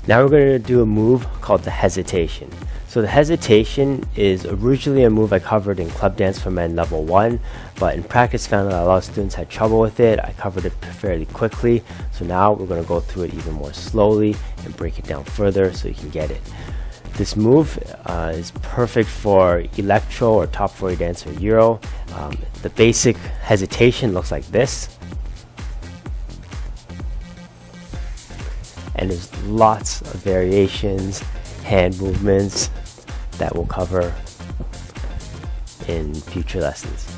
Now we're going to do a move called the hesitation. So the hesitation is originally a move I covered in Club Dance for Men Level 1, but in practice found that a lot of students had trouble with it. I covered it fairly quickly, so now we're going to go through it even more slowly and break it down further so you can get it. This move is perfect for Electro or Top 40 Dance or Euro. The basic hesitation looks like this. And there's lots of variations, hand movements that we'll cover in future lessons.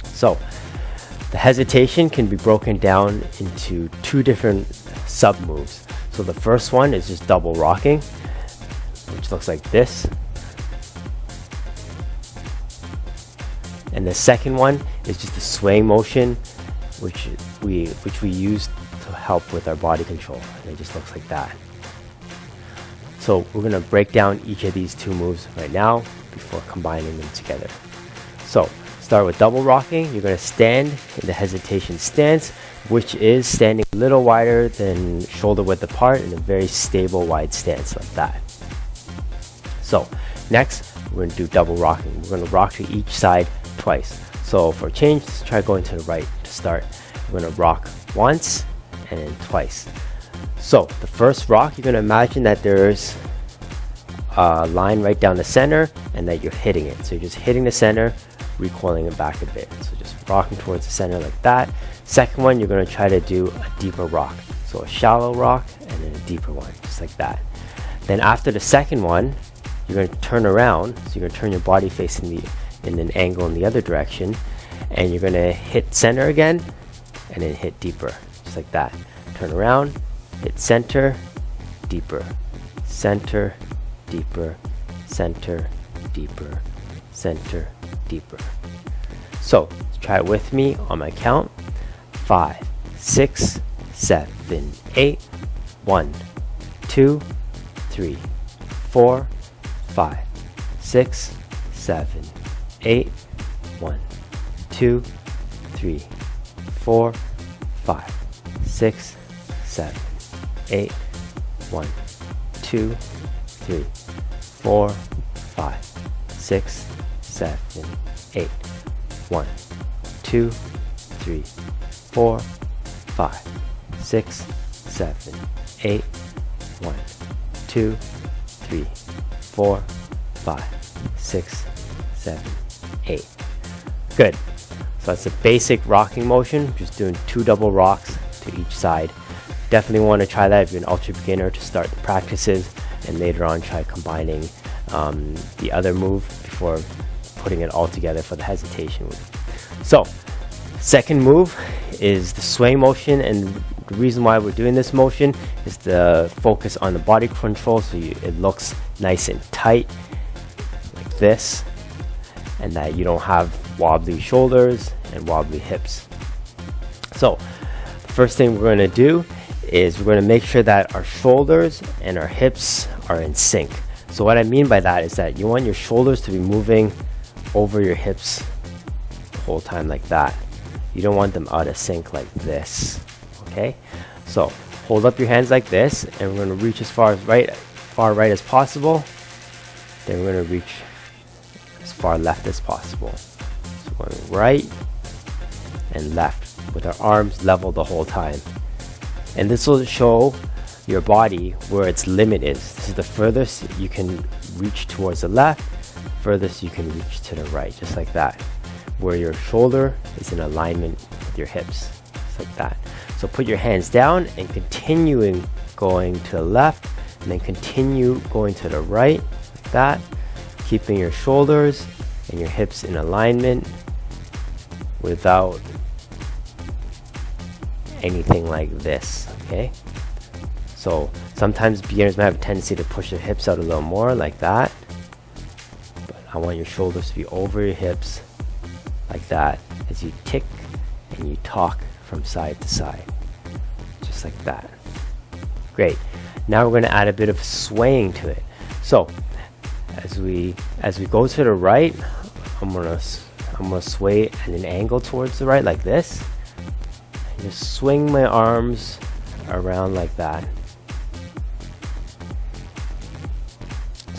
So the hesitation can be broken down into two different sub moves. So the first one is just double rocking, which looks like this. And the second one is just a swaying motion, which we use to help with our body control. And it just looks like that. So we're going to break down each of these two moves right now before combining them together. So start with double rocking. You're going to stand in the hesitation stance, which is standing a little wider than shoulder width apart in a very stable wide stance like that. So next we're going to do double rocking. We're going to rock to each side twice. So for a change, let's try going to the right to start. We're going to rock once and then twice. So the first rock, you're going to imagine that there's a line right down the center and that you're hitting it. So you're just hitting the center, recoiling it back a bit. So just rocking towards the center like that. Second one, you're going to try to do a deeper rock. So a shallow rock and then a deeper one, just like that. Then after the second one, you're going to turn around. So you're going to turn your body facing in an angle in the other direction. And you're going to hit center again and then hit deeper, just like that. Turn around, hit center, deeper, center, deeper, center, deeper, center, deeper. So try it with me on my count. 5, 6, 7, 8. 1, 2, 3, 4, 5, 6, 7, 8. 1, 2, 3, 4, 5, 6, 7, 8. 1, 2, 3, 4, 5, 6, 7, 8. 1, 2, 3, 4, 5, 6, 7, 8. 1, 2, 3, 4, 5, 6, 7, 8. Good. So that's a basic rocking motion, just doing 2 double rocks to each side. Definitely want to try that if you're an ultra beginner to start the practices, and later on try combining the other move before putting it all together for the hesitation move. So second move is the swaying motion, and the reason why we're doing this motion is to focus on the body control so it looks nice and tight like this, and that you don't have wobbly shoulders and wobbly hips. So the first thing we're going to do is we're going to make sure that our shoulders and our hips are in sync. So what I mean by that is that you want your shoulders to be moving over your hips the whole time like that. You don't want them out of sync like this. Okay, so hold up your hands like this, and we're going to reach as far right as possible. Then we're going to reach as far left as possible. So going right and left with our arms level the whole time. And this will show your body where its limit is. This is the furthest you can reach towards the left, furthest you can reach to the right, just like that. Where your shoulder is in alignment with your hips, just like that. So put your hands down and continuing going to the left, and then continue going to the right, like that. Keeping your shoulders and your hips in alignment without anything like this. Okay, so sometimes beginners might have a tendency to push their hips out a little more like that, but I want your shoulders to be over your hips like that as you tick and you talk from side to side, just like that. Great. Now we're going to add a bit of swaying to it. So as we go to the right, I'm gonna sway at an angle towards the right like this. Just swing my arms around like that.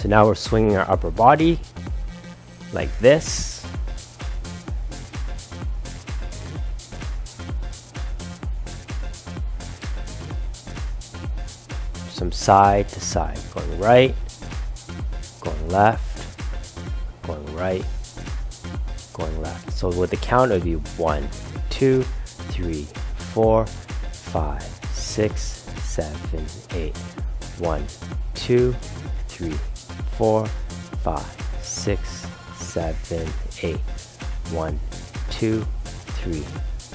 So now we're swinging our upper body like this. Some side to side, going right, going left, going right, going left. So with the count, it would be 1, 2, 3, 4, 5, 6, 7, 8. 1, 2, 3, 4, 5, 6, 7, 8. 1, 2, 3,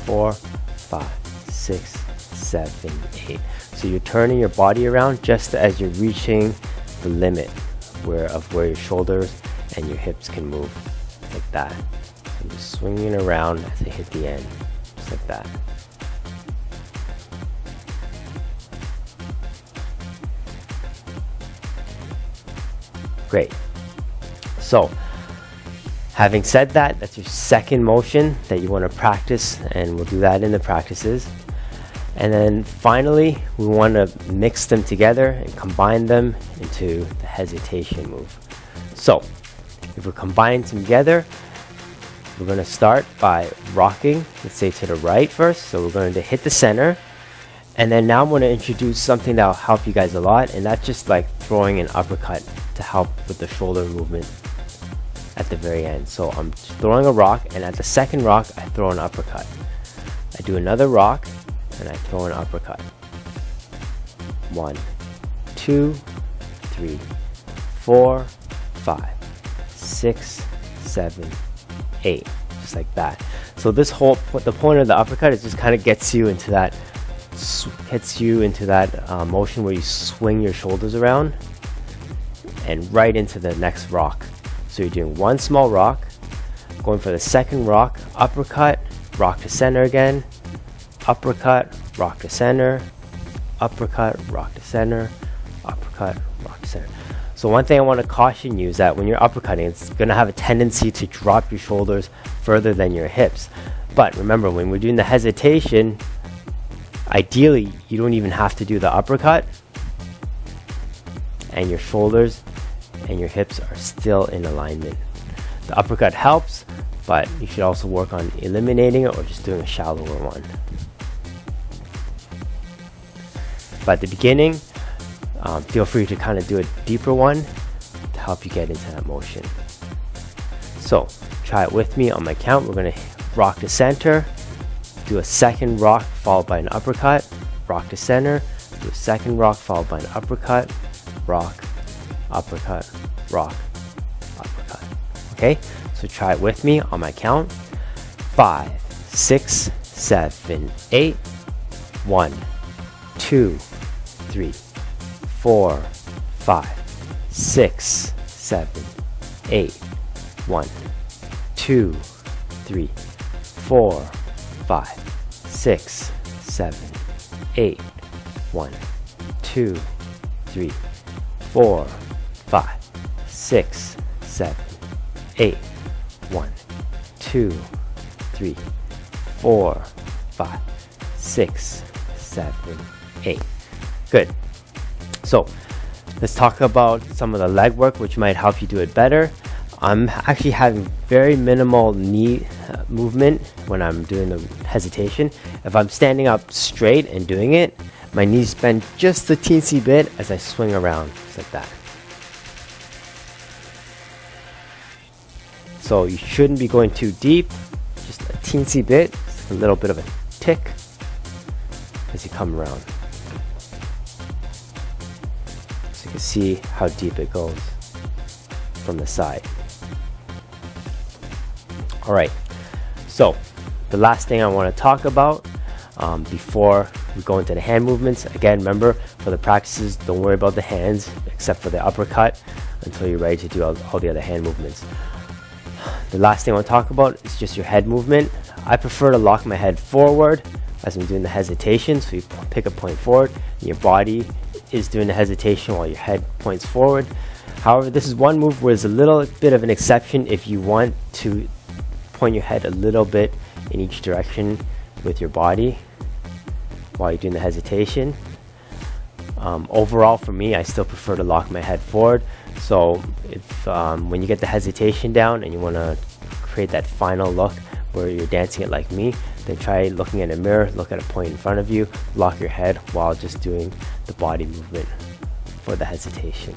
4, 5, 6, 7, 8. So you're turning your body around just as you're reaching the limit of where your shoulders and your hips can move, like that. I'm just swinging around as I hit the end, just like that. Great. So, having said that, that's your second motion that you want to practice, and we'll do that in the practices. And then finally, we want to mix them together and combine them into the hesitation move. So, if we're combining them together, we're going to start by rocking, let's say to the right first. So we're going to hit the center. And then now I'm going to introduce something that will help you guys a lot, and that's just like throwing an uppercut to help with the shoulder movement at the very end. So I'm throwing a rock, and at the second rock, I throw an uppercut. I do another rock, and I throw an uppercut. 1, 2, 3, 4, 5, 6, 7, 8. Just like that. So this whole, the point of the uppercut is just kind of gets you into that motion where you swing your shoulders around and right into the next rock. So you're doing one small rock, going for the second rock, uppercut, rock to center again, uppercut, rock to center, uppercut, rock to center, uppercut, rock to center. So one thing I want to caution you is that when you're uppercutting, it's going to have a tendency to drop your shoulders further than your hips. But remember, when we're doing the hesitation, ideally, you don't even have to do the uppercut, and your shoulders and your hips are still in alignment. The uppercut helps, but you should also work on eliminating it or just doing a shallower one. But at the beginning, feel free to kind of do a deeper one to help you get into that motion. So try it with me on my count. We're going to rock to center, do a second rock followed by an uppercut, rock to center, do a second rock followed by an uppercut, rock, uppercut, rock, uppercut. Okay, so try it with me on my count. 5, 6, 7, 8. 1, 2, 3, 4, 5, 6, 7, 8. 1, 2, 3, 4, 5, 6, 7, 8. 1, 2, 3, 4, 5, 6, 7, 8. 1, 2, 3, 4, 5, 6, 7, 8. Good. So let's talk about some of the leg work which might help you do it better. I'm actually having very minimal knee movement when I'm doing the hesitation. If I'm standing up straight and doing it, my knees bend just a teensy bit as I swing around, just like that. So you shouldn't be going too deep, just a teensy bit, just a little bit of a tick as you come around. So you can see how deep it goes from the side. Alright, so the last thing I want to talk about before we go into the hand movements. Again, remember, for the practices, don't worry about the hands except for the uppercut until you're ready to do all the other hand movements. The last thing I want to talk about is just your head movement. I prefer to lock my head forward as I'm doing the hesitation, so you pick a point forward and your body is doing the hesitation while your head points forward. However, this is one move where there's a little bit of an exception if you want to point your head a little bit in each direction with your body while you're doing the hesitation. Overall, for me, I still prefer to lock my head forward So if when you get the hesitation down and you want to create that final look where you're dancing it like me, then try looking in a mirror, look at a point in front of you, lock your head while just doing the body movement for the hesitation.